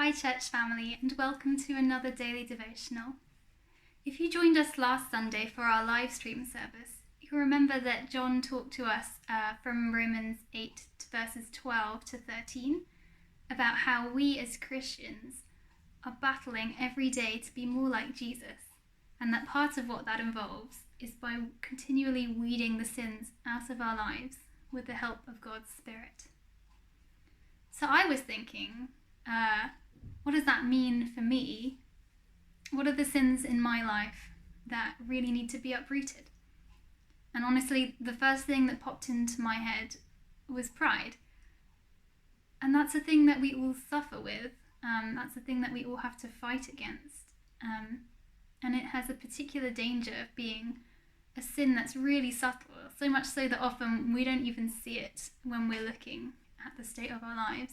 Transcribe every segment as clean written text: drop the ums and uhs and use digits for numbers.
Hi, church family, and welcome to another daily devotional. If you joined us last Sunday for our live stream service, you'll remember that John talked to us from Romans 8 verses 12 to 13 about how we as Christians are battling every day to be more like Jesus, and that part of what that involves is by continually weeding the sins out of our lives with the help of God's Spirit. So I was thinking, what does that mean for me? What are the sins in my life that really need to be uprooted? And honestly, the first thing that popped into my head was pride. And that's a thing that we all suffer with. That's a thing that we all have to fight against. And it has a particular danger of being a sin that's really subtle, so much so that often we don't even see it when we're looking at the state of our lives.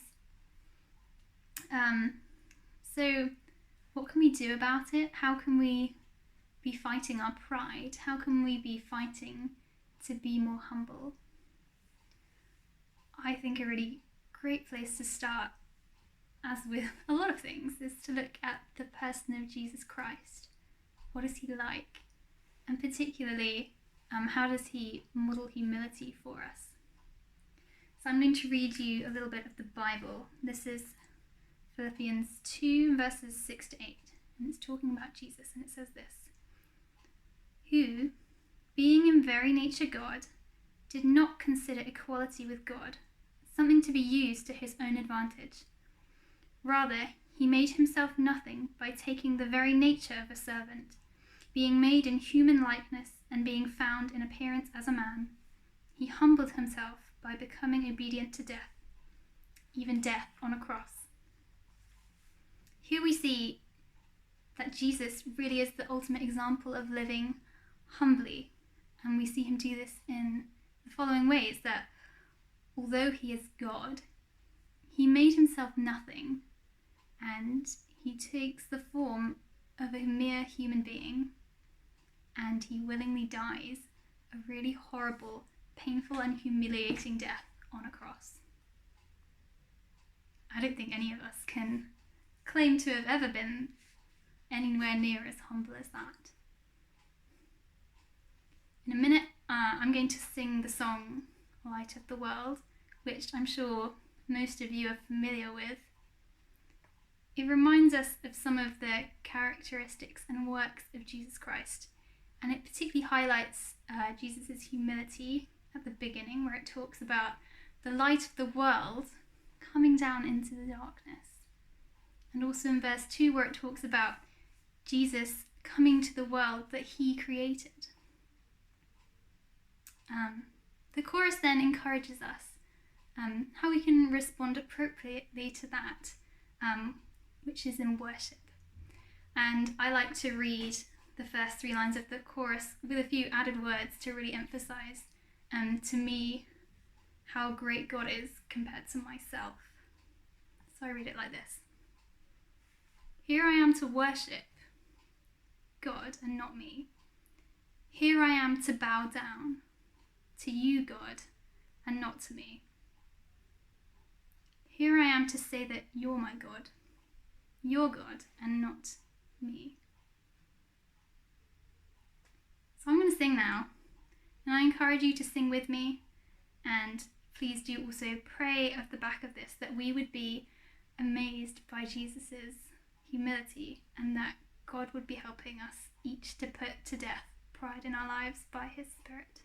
So what can we do about it? How can we be fighting our pride? How can we be fighting to be more humble? I think a really great place to start, as with a lot of things, is to look at the person of Jesus Christ. What is he like? And particularly, how does he model humility for us? So I'm going to read you a little bit of the Bible. This is Philippians 2 verses 6 to 8, and it's talking about Jesus, and it says this: who, being in very nature God, did not consider equality with God something to be used to his own advantage. Rather, he made himself nothing by taking the very nature of a servant, being made in human likeness and being found in appearance as a man. He humbled himself by becoming obedient to death, even death on a cross. Here we see that Jesus really is the ultimate example of living humbly, and we see him do this in the following ways: that although he is God, he made himself nothing, and he takes the form of a mere human being, and he willingly dies a really horrible, painful and humiliating death on a cross. I don't think any of us can claim to have ever been anywhere near as humble as that. In a minute, I'm going to sing the song Light of the World, which I'm sure most of you are familiar with. It reminds us of some of the characteristics and works of Jesus Christ, and it particularly highlights Jesus' humility at the beginning, where it talks about the light of the world coming down into the darkness. And also in verse 2, where it talks about Jesus coming to the world that he created. The chorus then encourages us how we can respond appropriately to that, which is in worship. And I like to read the first 3 lines of the chorus with a few added words to really emphasize to me how great God is compared to myself. So I read it like this: here I am to worship God and not me. Here I am to bow down to you, God, and not to me. Here I am to say that you're my God, your God, and not me. So I'm going to sing now, and I encourage you to sing with me, and please do also pray at the back of this that we would be amazed by Jesus's humility, and that God would be helping us each to put to death pride in our lives by his Spirit.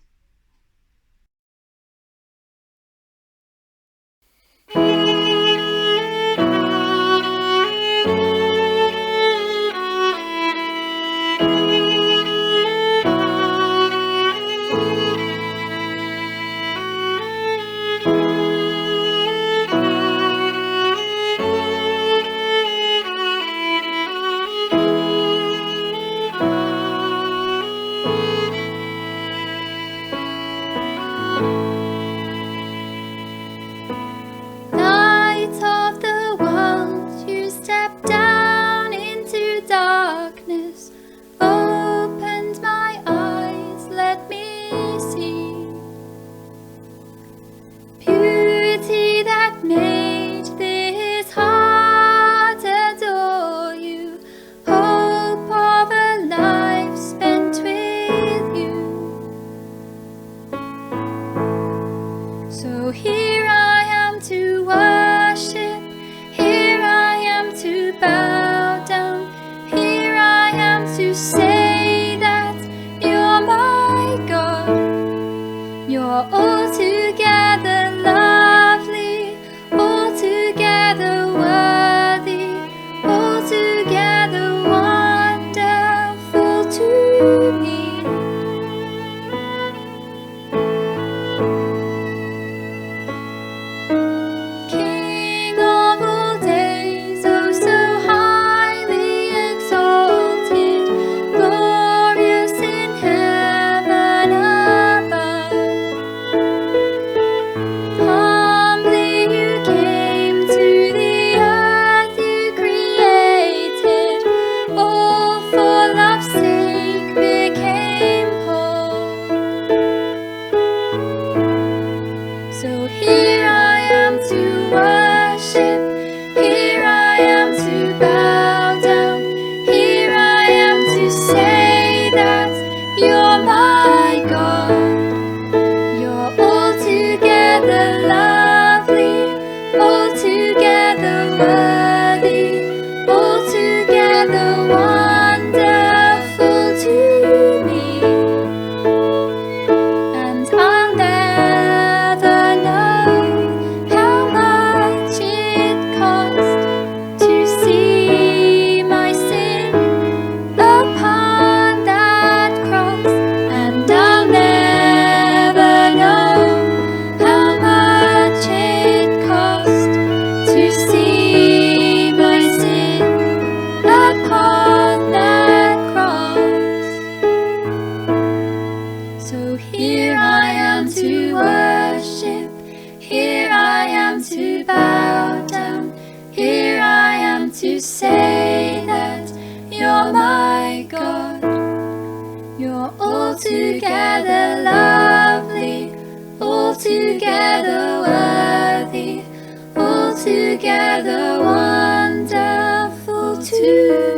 altogether lovely, altogether worthy, altogether wonderful too.